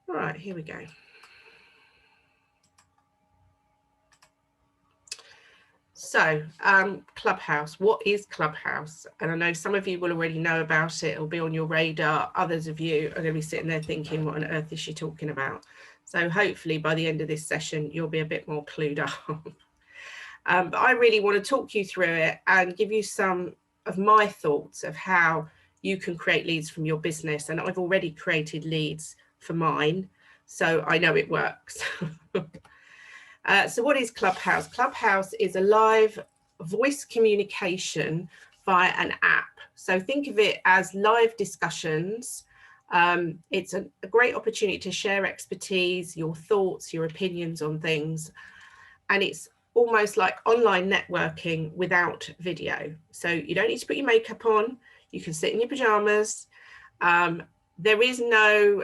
All right, here we go. So Clubhouse, what is Clubhouse? And I know some of you will already know about it. It'll be on your radar. Others of you are going to be sitting there thinking, what on earth is she talking about? So hopefully by the end of this session, you'll be a bit more clued up. But I really want to talk you through it and give you some of my thoughts of how you can create leads from your business. And I've already created leads for mine, so I know it works. So what is Clubhouse? Clubhouse is a live voice communication via an app. So think of it as live discussions. It's a great opportunity to share expertise, your thoughts, your opinions on things. And it's almost like online networking without video. So you don't need to put your makeup on. You can sit in your pajamas. There is no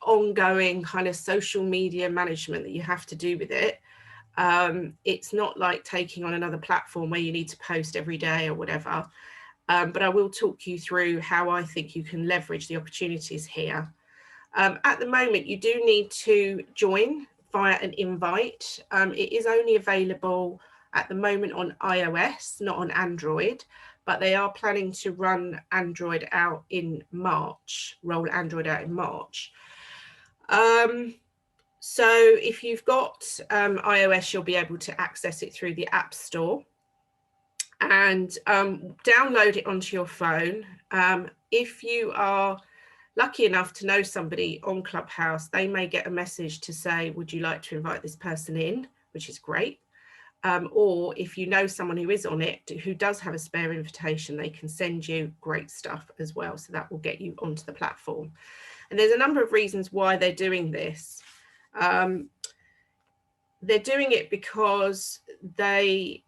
ongoing kind of social media management that you have to do with it. It's not like taking on another platform where you need to post every day or whatever. But I will talk you through how I think you can leverage the opportunities here. At the moment, you do need to join via an invite. It is only available at the moment on iOS, not on Android. But they are planning to run Android out in March, roll Android out in March. So if you've got iOS, you'll be able to access it through the App Store and download it onto your phone. If you are lucky enough to know somebody on Clubhouse, they may get a message to say, would you like to invite this person in, which is great. Or if you know someone who is on it, who does have a spare invitation, they can send you great stuff as well. So that will get you onto the platform. And there's a number of reasons why they're doing this. They're doing it because they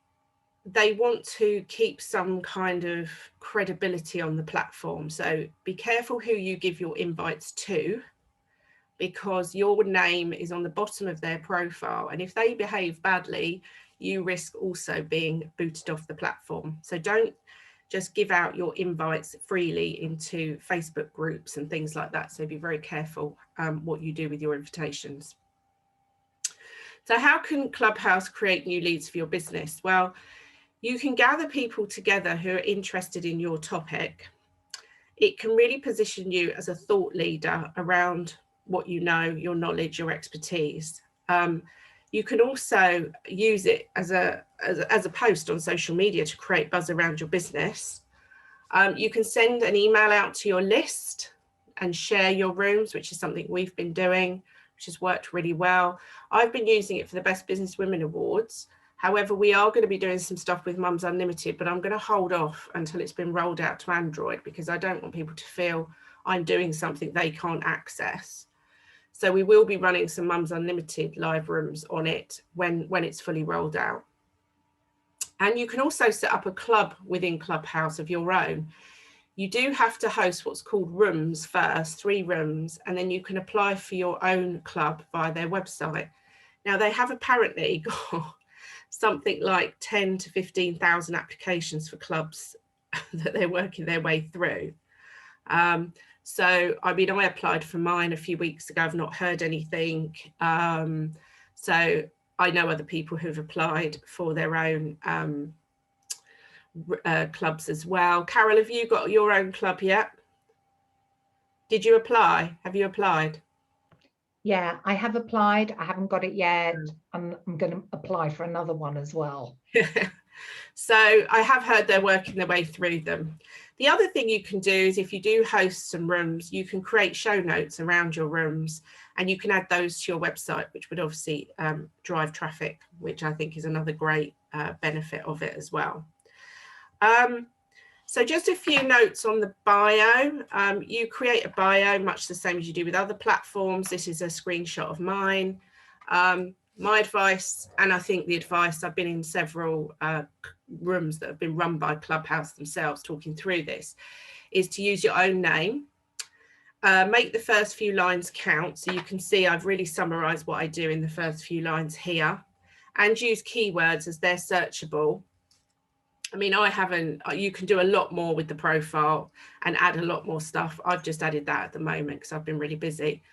want to keep some kind of credibility on the platform. So be careful who you give your invites to, because your name is on the bottom of their profile. And if they behave badly, you risk also being booted off the platform. So don't just give out your invites freely into Facebook groups and things like that. So be very careful what you do with your invitations. So how can Clubhouse create new leads for your business? Well, you can gather people together who are interested in your topic. It can really position you as a thought leader around what you know, your knowledge, your expertise. You can also use it as a post on social media to create buzz around your business. You can send an email out to your list and share your rooms, which is something we've been doing, which has worked really well. I've been using it for the Best Business Women Awards. However, we are going to be doing some stuff with Mums UnLtd, but I'm going to hold off until it's been rolled out to Android, because I don't want people to feel I'm doing something they can't access. So we will be running some Mums UnLtd live rooms on it when it's fully rolled out. And you can also set up a club within Clubhouse of your own. You do have to host what's called rooms first, 3 rooms, and then you can apply for your own club via their website. Now, they have apparently got something like 10 to 15,000 applications for clubs that they're working their way through. So, I mean, I applied for mine a few weeks ago. I've not heard anything. So I know other people who've applied for their own clubs as well. Carol, have you got your own club yet? Did you apply? Have you applied? Yeah, I have applied. I haven't got it yet. I'm going to apply for another one as well. So I have heard they're working their way through them. The other thing you can do is, if you do host some rooms, you can create show notes around your rooms, and you can add those to your website, which would obviously drive traffic, which I think is another great benefit of it as well. So just a few notes on the bio. You create a bio much the same as you do with other platforms. This is a screenshot of mine. My advice, and I think the advice, I've been in several rooms that have been run by Clubhouse themselves talking through this, is to use your own name. Make the first few lines count. So you can see I've really summarized what I do in the first few lines here, and use keywords as they're searchable. I mean, you can do a lot more with the profile and add a lot more stuff. I've just added that at the moment because I've been really busy.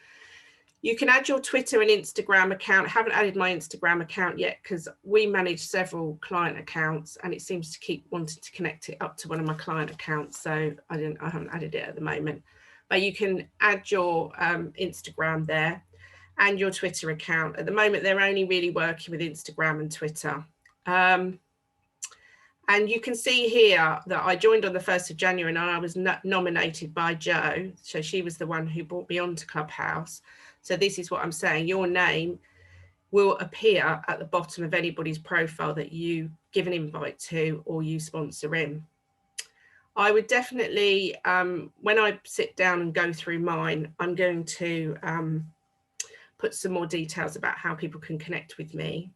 You can add your Twitter and Instagram account. I haven't added my Instagram account yet because we manage several client accounts and it seems to keep wanting to connect it up to one of my client accounts. So I haven't added it at the moment. But you can add your Instagram there and your Twitter account. At the moment, they're only really working with Instagram and Twitter. And you can see here that I joined on the 1st of January and I was nominated by Jo. So she was the one who brought me onto Clubhouse. So this is what I'm saying. Your name will appear at the bottom of anybody's profile that you give an invite to or you sponsor in. I would definitely, when I sit down and go through mine, I'm going to put some more details about how people can connect with me.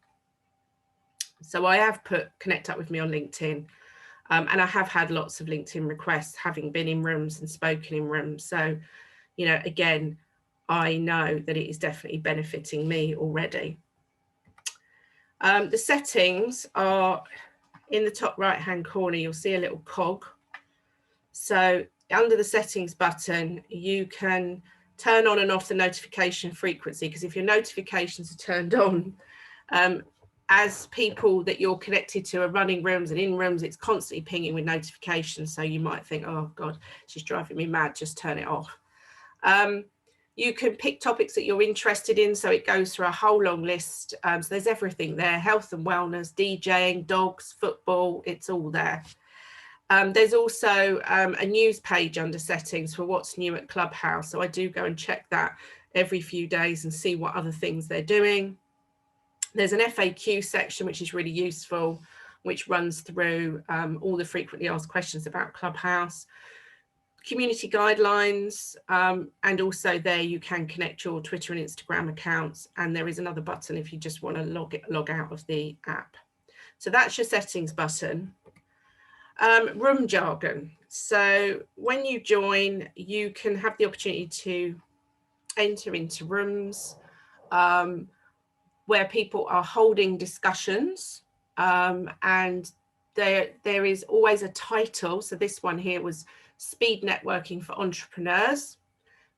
So I have put connect up with me on LinkedIn, and I have had lots of LinkedIn requests, having been in rooms and spoken in rooms. So, you know, again, I know that it is definitely benefiting me already. The settings are in the top right hand corner. You'll see a little cog. So under the settings button, you can turn on and off the notification frequency, because if your notifications are turned on, as people that you're connected to are running rooms and in rooms, it's constantly pinging with notifications. So you might think, oh God, she's driving me mad, just turn it off. You can pick topics that you're interested in. So it goes through a whole long list. So there's everything there: health and wellness, DJing, dogs, football, it's all there. There's also a news page under settings for what's new at Clubhouse. So I do go and check that every few days and see what other things they're doing. There's an FAQ section, which is really useful, which runs through all the frequently asked questions about Clubhouse, community guidelines, and also there you can connect your Twitter and Instagram accounts. And there is another button if you just want to log out of the app. So that's your settings button. Room jargon. So when you join, you can have the opportunity to enter into rooms where people are holding discussions, and there is always a title. So this one here was Speed Networking for Entrepreneurs,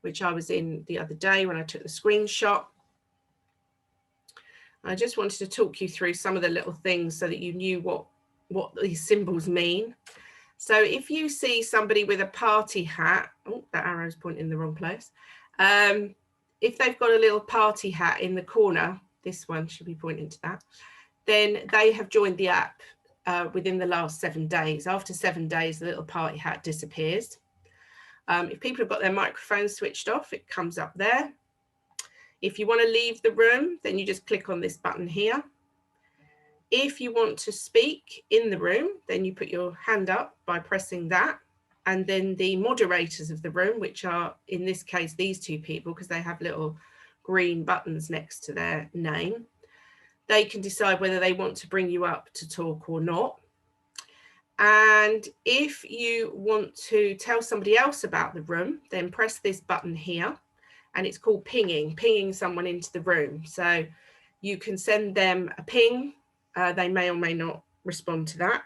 which I was in the other day when I took the screenshot. I just wanted to talk you through some of the little things so that you knew what these symbols mean. So if you see somebody with a party hat, oh, that arrow's pointing in the wrong place. If they've got a little party hat in the corner, this one should be pointing to that, then they have joined the app within the last 7 days. After 7 days, the little party hat disappears. If people have got their microphones switched off, it comes up there. If you want to leave the room, then you just click on this button here. If you want to speak in the room, then you put your hand up by pressing that. And then the moderators of the room, which are in this case these two people, because they have little green buttons next to their name, they can decide whether they want to bring you up to talk or not. And if you want to tell somebody else about the room, then press this button here, and it's called pinging someone into the room. So you can send them a ping. They may or may not respond to that.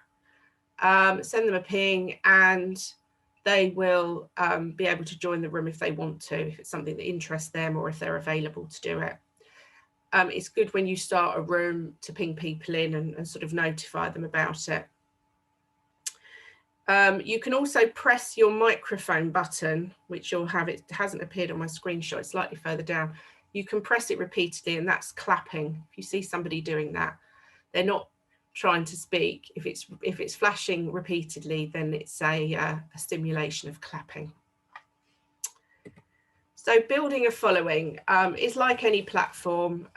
Send them a ping and they will be able to join the room if they want to, if it's something that interests them or if they're available to do it. It's good when you start a room to ping people in and sort of notify them about it. You can also press your microphone button, which you'll have, it hasn't appeared on my screenshot, it's slightly further down. You can press it repeatedly, and that's clapping. If you see somebody doing that, they're not trying to speak. If it's flashing repeatedly, then it's a stimulation of clapping. So building a following is like any platform.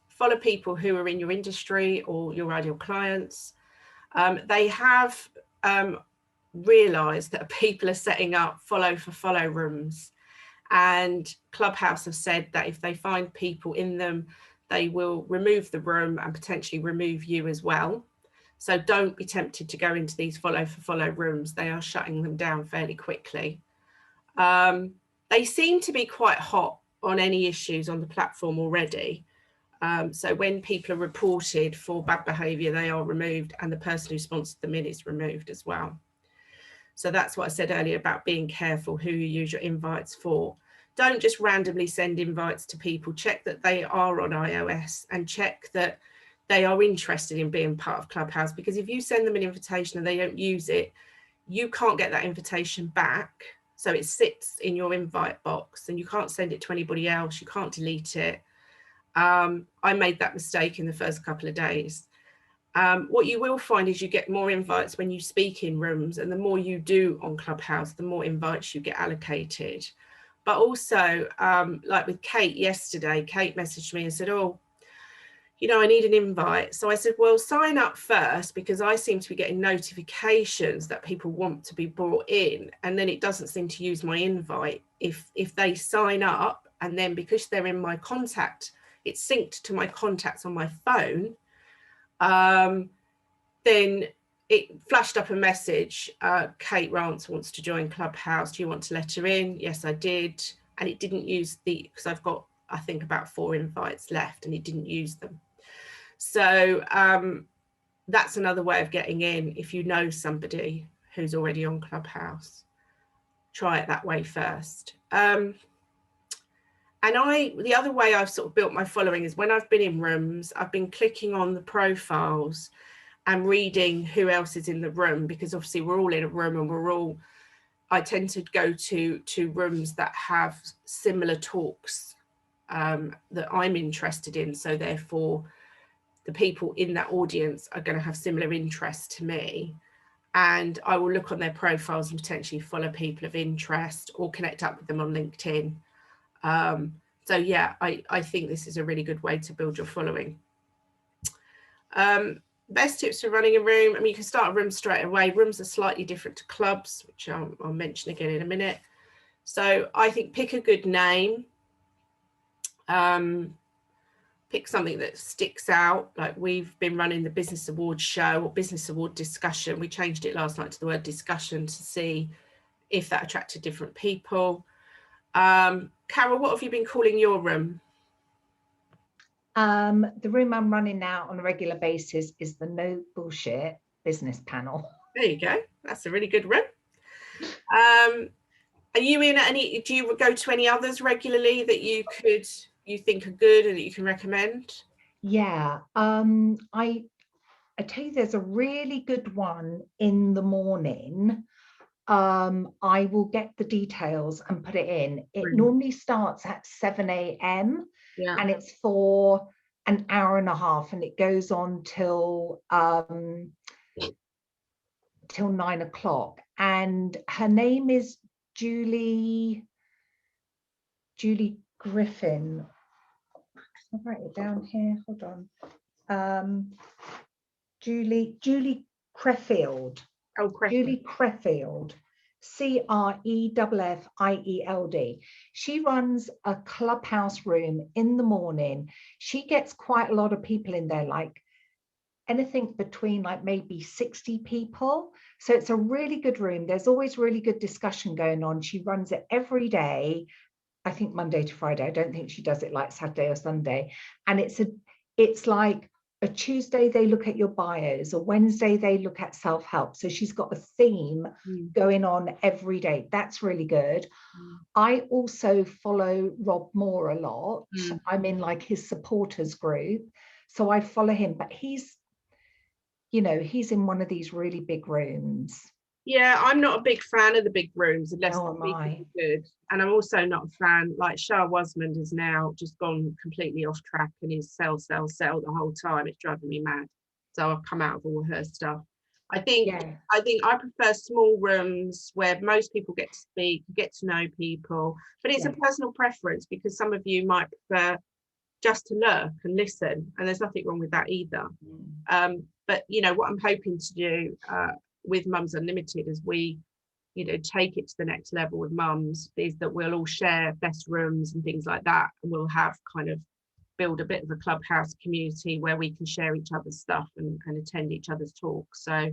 Follow people who are in your industry or your ideal clients. They have realized that people are setting up follow for follow rooms, and Clubhouse have said that if they find people in them, they will remove the room and potentially remove you as well. So don't be tempted to go into these follow for follow rooms. They are shutting them down fairly quickly. They seem to be quite hot on any issues on the platform already. So when people are reported for bad behaviour, they are removed, and the person who sponsored them in is removed as well. So that's what I said earlier about being careful who you use your invites for. don't just randomly send invites to people. Check that they are on iOS and check that they are interested in being part of Clubhouse, because if you send them an invitation and they don't use it, you can't get that invitation back. So it sits in your invite box and you can't send it to anybody else. You can't delete it. I made that mistake in the first couple of days. What you will find is you get more invites when you speak in rooms, and the more you do on Clubhouse, the more invites you get allocated. But also, like with Kate yesterday, Kate messaged me and said, oh, you know, I need an invite. So I said, well, sign up first, because I seem to be getting notifications that people want to be brought in, and then it doesn't seem to use my invite. If they sign up, and then because they're in my contact, it's synced to my contacts on my phone, then it flashed up a message, Kate Rance wants to join Clubhouse. Do you want to let her in? Yes, I did. And it didn't use because I've got, I think, about 4 invites left, and it didn't use them. So that's another way of getting in. If you know somebody who's already on Clubhouse, try it that way first. And the other way I've sort of built my following is when I've been in rooms, I've been clicking on the profiles and reading who else is in the room, because obviously we're all in a room and I tend to go to rooms that have similar talks that I'm interested in. So therefore, the people in that audience are going to have similar interests to me. And I will look on their profiles and potentially follow people of interest or connect up with them on LinkedIn. So yeah, I think this is a really good way to build your following. Best tips for running a room. I mean, you can start a room straight away. Rooms are slightly different to clubs, which I'll mention again in a minute. So I think pick a good name. Pick something that sticks out. Like we've been running the Business Award show or Business Award discussion. We changed it last night to the word discussion to see if that attracted different people. Carol, what have you been calling your room? The room I'm running now on a regular basis is the No Bullshit Business Panel. There you go. That's a really good room. Are you in any, do you go to any others regularly that you think are good and that you can recommend? Yeah, I tell you, there's a really good one in the morning. I will get the details and put it in. It normally starts at 7 a.m. Yeah. And it's for an hour and a half, and it goes on till 9 o'clock. And her name is Julie Griffin. I'll write it down here. Hold on. Julie Crefield. Oh, Crefield. Julie Crefield. Creffield. She runs a Clubhouse room in the morning. She gets quite a lot of people in there, like anything between like maybe 60 people. So it's a really good room. There's always really good discussion going on. She runs it every day, I think Monday to Friday. I don't think she does it like Saturday or Sunday. And it's like a Tuesday they look at your bios, a Wednesday they look at self-help. So she's got a theme going on every day. That's really good. I also follow Rob Moore a lot. I'm in like his supporters group. So I follow him, but he's in one of these really big rooms. Yeah, I'm not a big fan of the big rooms unless they're good. And I'm also not a fan, like Shah Wasmond has now just gone completely off track and is sell the whole time. It's driving me mad. So I've come out of all her stuff. I think I prefer small rooms where most people get to speak, get to know people, but it's a personal preference, because some of you might prefer just to lurk and listen, and there's nothing wrong with that either. But what I'm hoping to do with Mums UnLtd as we take it to the next level with mums is that we'll all share best rooms and things like that, and we'll have kind of build a bit of a Clubhouse community where we can share each other's stuff and attend each other's talks. So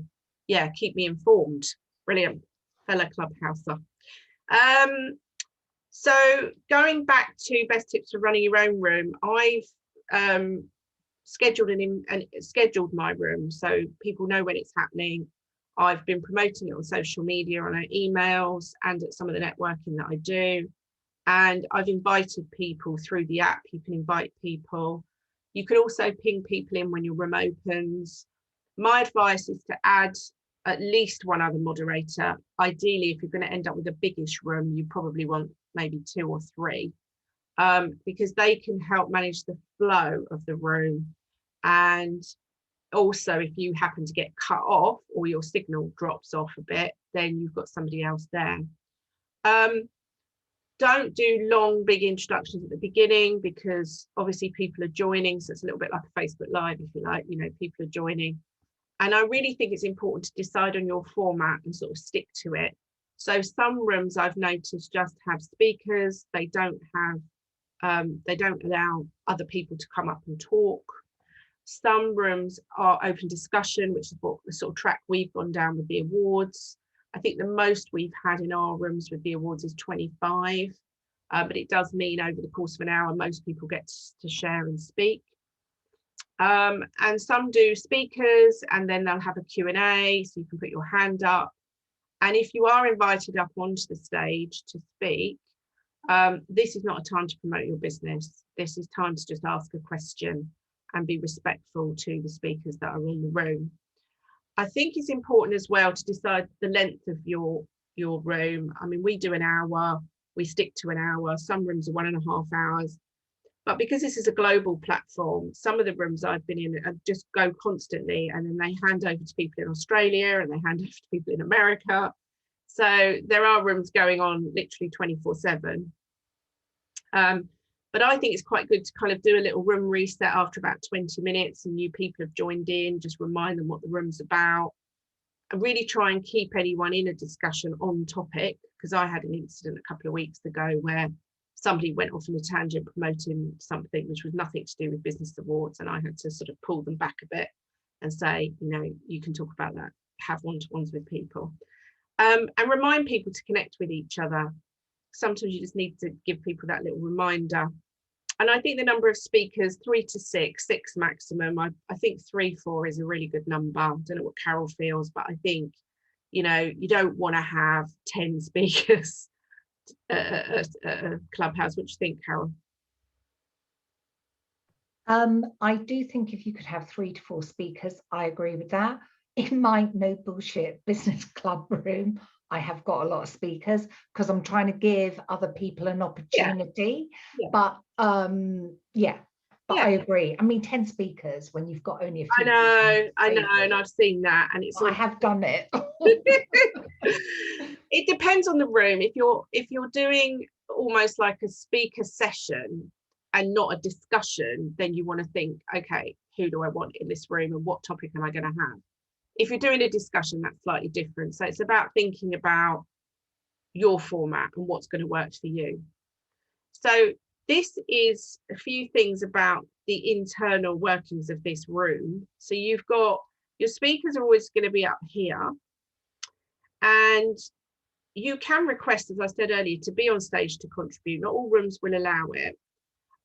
yeah, keep me informed. Brilliant, fellow Clubhouser. So going back to best tips for running your own room, I've scheduled my room so people know when it's happening. I've been promoting it on social media, on our emails, and at some of the networking that I do. And I've invited people through the app. You can invite people. You can also ping people in when your room opens. My advice is to add at least one other moderator. Ideally, if you're going to end up with a biggish room, you probably want maybe 2 or 3, because they can help manage the flow of the room. And also, if you happen to get cut off or your signal drops off a bit, then you've got somebody else there. Don't do long, big introductions at the beginning, because obviously people are joining. So it's a little bit like a Facebook Live, if you like, you know, people are joining. And I really think it's important to decide on your format and sort of stick to it. So some rooms I've noticed just have speakers. They don't allow other people to come up and talk. Some rooms are open discussion, which is what the sort of track we've gone down with the awards. I think the most we've had in our rooms with the awards is 25, but it does mean over the course of an hour, most people get to share and speak. And some do speakers, and then they'll have a Q&A, so you can put your hand up. And if you are invited up onto the stage to speak, this is not a time to promote your business. This is time to just ask a question and be respectful to the speakers that are in the room. I think it's important as well to decide the length of your room. I mean, we do an hour, we stick to an hour. Some rooms are 1.5 hours. But because this is a global platform, some of the rooms I've been in just go constantly, and then they hand over to people in Australia and they hand over to people in America. So there are rooms going on literally 24/7. But I think it's quite good to kind of do a little room reset after about 20 minutes and new people have joined in, just remind them what the room's about, and really try and keep anyone in a discussion on topic. Because I had an incident a couple of weeks ago where somebody went off on a tangent promoting something which was nothing to do with business awards, and I had to sort of pull them back a bit and say, you know, you can talk about that, have one-to-ones with people, and remind people to connect with each other. Sometimes you just need to give people that little reminder. And I think the number of speakers, 3 to 6 maximum. I think 3-4 is a really good number. I don't know what Carol feels, but I think, you know, you don't want to have 10 speakers at a Clubhouse. What do you think, Carol? I do think if you could have 3 to 4 speakers, I agree with that. In my no bullshit business club room, I have got a lot of speakers because I'm trying to give other people an opportunity. Yeah. But I agree. I mean, 10 speakers when you've got only a few. I know, and I've seen that, and it's. I have done it. It depends on the room. If you're doing almost like a speaker session and not a discussion, then you want to think, okay, who do I want in this room and what topic am I going to have? If you're doing a discussion, that's slightly different. So it's about thinking about your format and what's going to work for you. So this is a few things about the internal workings of this room. So you've got your speakers are always going to be up here, and you can request, as I said earlier, to be on stage to contribute. Not all rooms will allow it.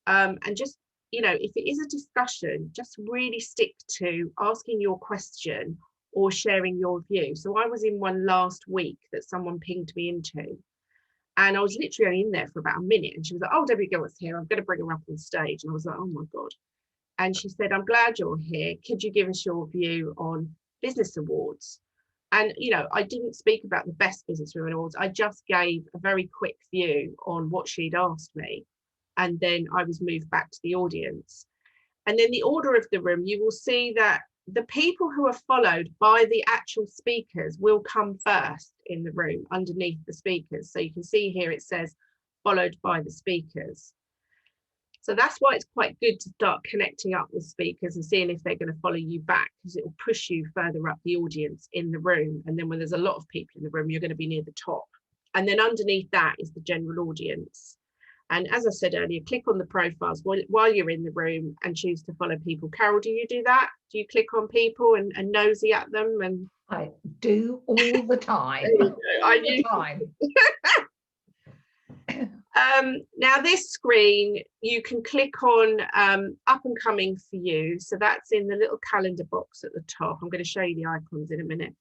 And just, you know, if it is a discussion, just really stick to asking your question or sharing your view. So I was in one last week that someone pinged me into, and I was literally only in there for about a minute, and she was like, oh, Debbie Gilbert's here, I'm going to bring her up on stage. And I was like, oh my God. And she said, I'm glad you're here. Could you give us your view on business awards? And, you know, I didn't speak about the best business women awards. I just gave a very quick view on what she'd asked me. And then I was moved back to the audience. And then the order of the room, you will see that the people who are followed by the actual speakers will come first in the room underneath the speakers. So you can see here it says followed by the speakers. So that's why it's quite good to start connecting up with speakers and seeing if they're going to follow you back, because it will push you further up the audience in the room. And then when there's a lot of people in the room, you're going to be near the top. And then underneath that is the general audience. And as I said earlier, click on the profiles while you're in the room and choose to follow people. Carol, do you do that? Do you click on people and nosy at them? And I do all the time. Now this screen, you can click on up and coming for you. So that's in the little calendar box at the top. I'm going to show you the icons in a minute.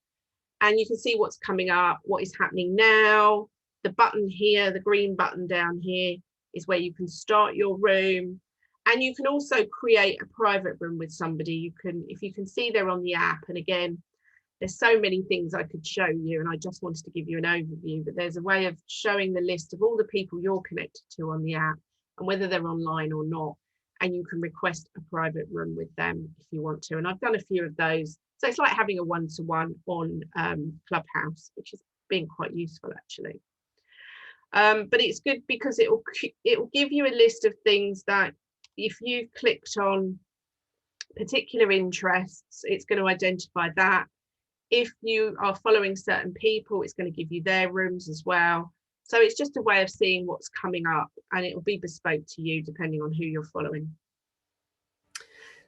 And you can see what's coming up, what is happening now. The button here, the green button down here, is where you can start your room. And you can also create a private room with somebody. You can, if you can see they're on the app, and again, there's so many things I could show you, and I just wanted to give you an overview, but there's a way of showing the list of all the people you're connected to on the app and whether they're online or not. And you can request a private room with them if you want to. And I've done a few of those. So it's like having a one-to-one on Clubhouse, which has been quite useful actually. But it's good because it will give you a list of things that if you've clicked on particular interests, it's going to identify that. If you are following certain people, it's going to give you their rooms as well. So it's just a way of seeing what's coming up, and it will be bespoke to you depending on who you're following.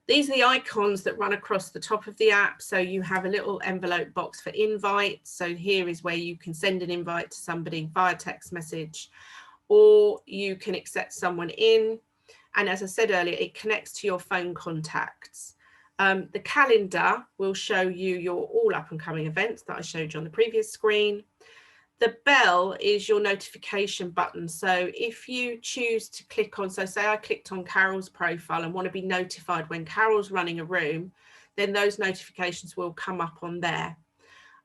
These are the icons that run across the top of the app. So you have a little envelope box for invites. So here is where you can send an invite to somebody via text message, or you can accept someone in. And as I said earlier, it connects to your phone contacts. The calendar will show you your all up and coming events that I showed you on the previous screen. The bell is your notification button. So if you choose to click on, so say I clicked on Carol's profile and want to be notified when Carol's running a room, then those notifications will come up on there.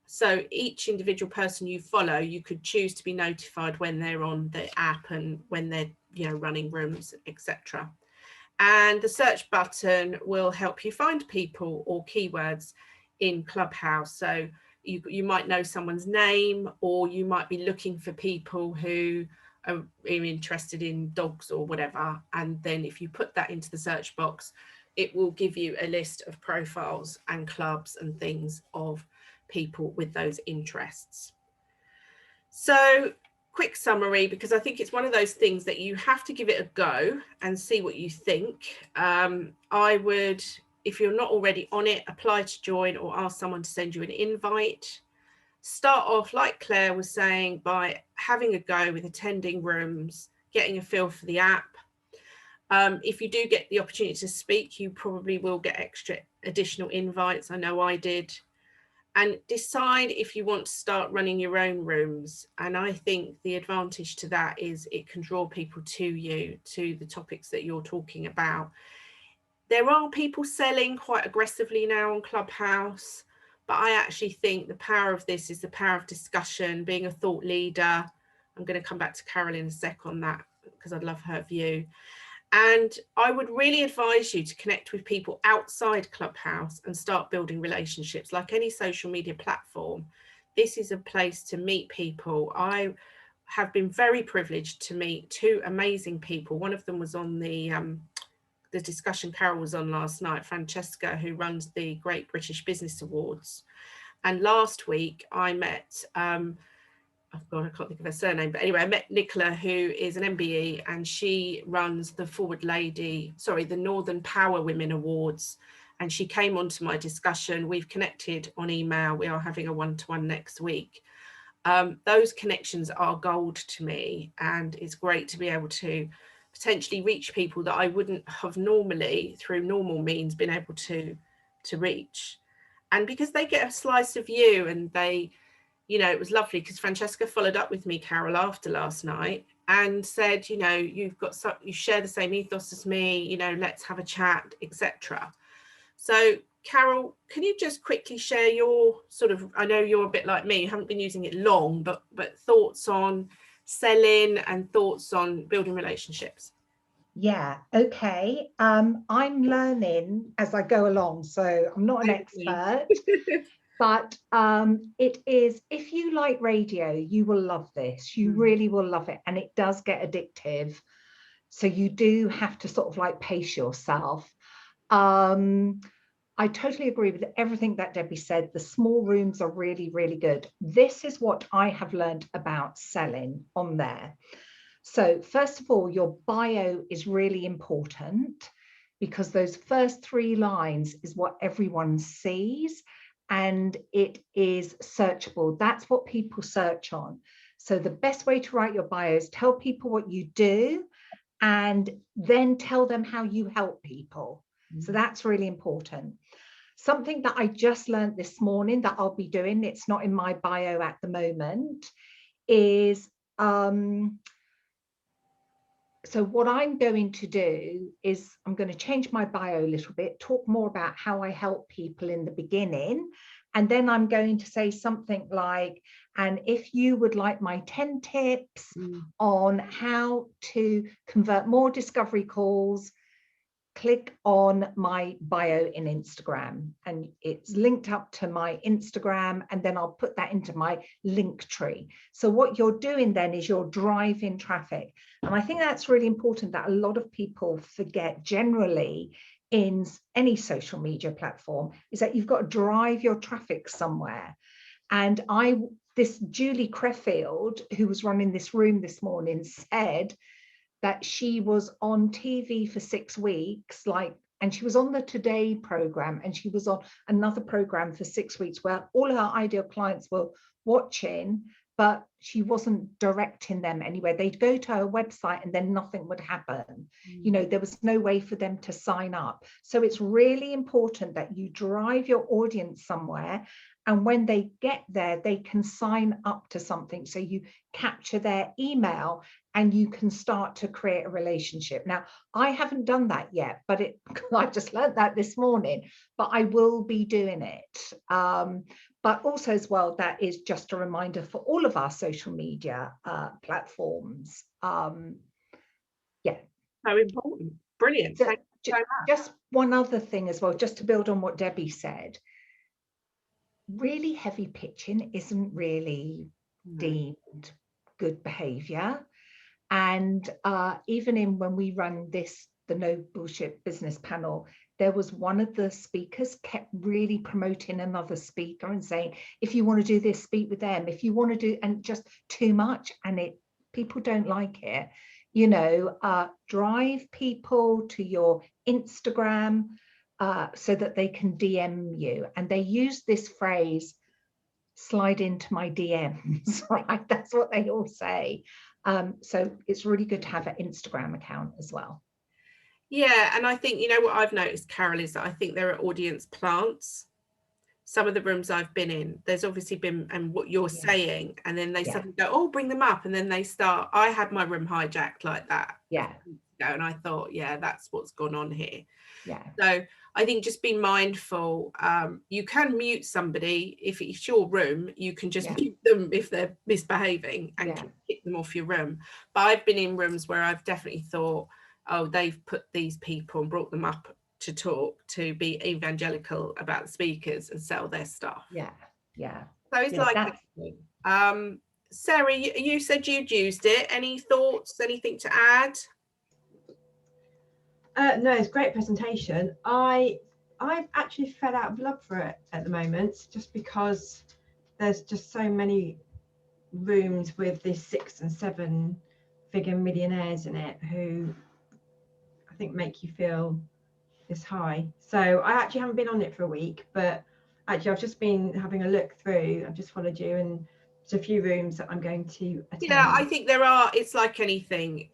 So each individual person you follow, you could choose to be notified when they're on the app and when they're, you know, running rooms, etc. And the search button will help you find people or keywords in Clubhouse. So you might know someone's name, or you might be looking for people who are interested in dogs or whatever. And then if you put that into the search box, it will give you a list of profiles and clubs and things of people with those interests. So quick summary, because I think it's one of those things that you have to give it a go and see what you think. I would, if you're not already on it, apply to join or ask someone to send you an invite. Start off, like Claire was saying, by having a go with attending rooms, getting a feel for the app. If you do get the opportunity to speak, you probably will get extra additional invites. I know I did. And decide if you want to start running your own rooms. And I think the advantage to that is it can draw people to you, to the topics that you're talking about. There are people selling quite aggressively now on Clubhouse, but I actually think the power of this is the power of discussion, being a thought leader. I'm going to come back to Carol in a sec on that because I'd love her view. And I would really advise you to connect with people outside Clubhouse and start building relationships. Like any social media platform, this is a place to meet people. I have been very privileged to meet two amazing people. One of them was on the discussion Carol was on last night, Francesca, who runs the Great British Business Awards. And last week I met, oh God, I can't think of her surname, but anyway, I met Nicola, who is an MBE, and she runs the the Northern Power Women Awards. And she came onto my discussion. We've connected on email. We are having a one-to-one next week. Those connections are gold to me, and it's great to be able to potentially reach people that I wouldn't have normally, through normal means, been able to reach. And because they get a slice of you, and they, you know, it was lovely because Francesca followed up with me, Carol, after last night and said, you know, you share the same ethos as me, you know, let's have a chat, etc. So Carol, can you just quickly share your sort of, I know you're a bit like me, you haven't been using it long, but thoughts on selling and thoughts on building relationships? Yeah, okay. I'm learning as I go along, so I'm not an expert. But it is, if you like radio, you will love this. You really will love it. And it does get addictive. So you do have to sort of like pace yourself. I totally agree with everything that Debbie said. The small rooms are really, really good. This is what I have learned about selling on there. So first of all, your bio is really important, because those first 3 lines is what everyone sees. And it is searchable. That's what people search on. So the best way to write your bio is tell people what you do and then tell them how you help people. So that's really important. Something that I just learned this morning that I'll be doing, it's not in my bio at the moment, is So what I'm going to do is I'm going to change my bio a little bit, talk more about how I help people in the beginning. And then I'm going to say something like, and if you would like my 10 tips on how to convert more discovery calls, click on my bio in Instagram, and it's linked up to my Instagram, and then I'll put that into my link tree. So what you're doing then is you're driving traffic. And I think that's really important, that a lot of people forget generally in any social media platform, is that you've got to drive your traffic somewhere. And this Julie Creffield, who was running this room this morning, said that she was on TV for 6 weeks, and she was on the Today program, and she was on another program for 6 weeks where all her ideal clients were watching, but she wasn't directing them anywhere. They'd go to her website and then nothing would happen. You know, there was no way for them to sign up. So it's really important that you drive your audience somewhere, and when they get there, they can sign up to something. So you capture their email and you can start to create a relationship. Now, I haven't done that yet, but I just learned that this morning, but I will be doing it. But also as well, that is just a reminder for all of our social media platforms. Yeah. So important. Brilliant. So, Thank you so much. just one other thing as well, just to build on what Debbie said. Really heavy pitching isn't really deemed good behavior. And even when we run the No Bullshit Business panel, there was one of the speakers kept really promoting another speaker and saying, if you want to do this, speak with them. If you want to do, and just too much, and people don't like it. You know, drive people to your Instagram so that they can DM you. And they use this phrase, slide into my DMs, right? That's what they all say. So it's really good to have an Instagram account as well. Yeah, and I think, you know, what I've noticed, Carol, is that I think there are audience plants. Some of the rooms I've been in, there's obviously been, and what you're saying, and then they suddenly go, oh, bring them up, and then they start. I had my room hijacked like that. Yeah. And I thought, yeah, that's what's gone on here. Yeah. So I think just be mindful. You can mute somebody if it's your room. You can just mute them if they're misbehaving and kick them off your room. But I've been in rooms where I've definitely thought, oh, they've put these people and brought them up to talk, to be evangelical about the speakers and sell their stuff. Yeah. So it's like that. Sarah, you said you'd used it. Any thoughts? Anything to add? No, it's a great presentation. I've actually fed out of love for it at the moment, just because there's just so many rooms with these 6 and 7 figure millionaires in it who I think make you feel this high. So I actually haven't been on it for a week, but actually I've just been having a look through. I've just followed you, and there's a few rooms that I'm going to attend. Yeah, I think there are. It's like anything.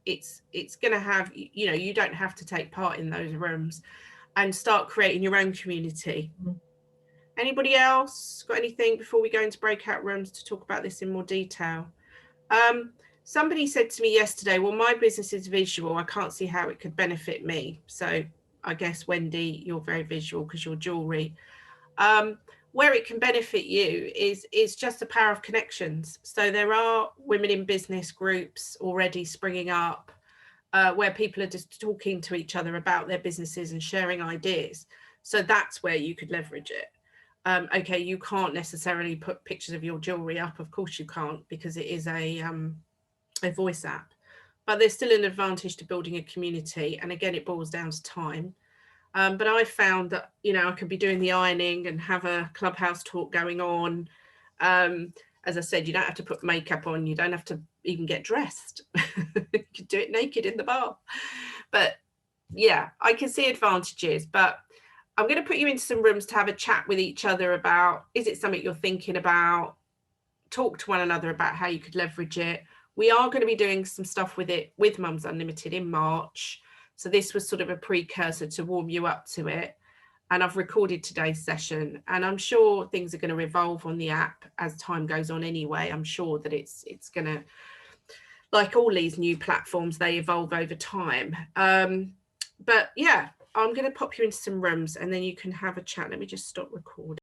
It's going to have, you know, you don't have to take part in those rooms, and start creating your own community. Anybody else got anything before we go into breakout rooms to talk about this in more detail? Somebody said to me yesterday, well, my business is visual. I can't see how it could benefit me. So I guess, Wendy, you're very visual because you're jewelry. Where it can benefit you is just the power of connections. So there are women in business groups already springing up where people are just talking to each other about their businesses and sharing ideas. So that's where you could leverage it. Okay, you can't necessarily put pictures of your jewelry up. Of course you can't, because it is a voice app. But there's still an advantage to building a community. And again, it boils down to time. But I found that, you know, I could be doing the ironing and have a Clubhouse talk going on. As I said, you don't have to put makeup on. You don't have to even get dressed. You could do it naked in the bath. But yeah, I can see advantages. But I'm going to put you into some rooms to have a chat with each other about, is it something you're thinking about? Talk to one another about how you could leverage it. We are going to be doing some stuff with it with Mums UnLtd in March. So this was sort of a precursor to warm you up to it. and I've recorded today's session, and I'm sure things are going to evolve on the app as time goes on anyway. I'm sure that it's going to, like all these new platforms, they evolve over time. But yeah, I'm going to pop you into some rooms and then you can have a chat. Let me just stop recording.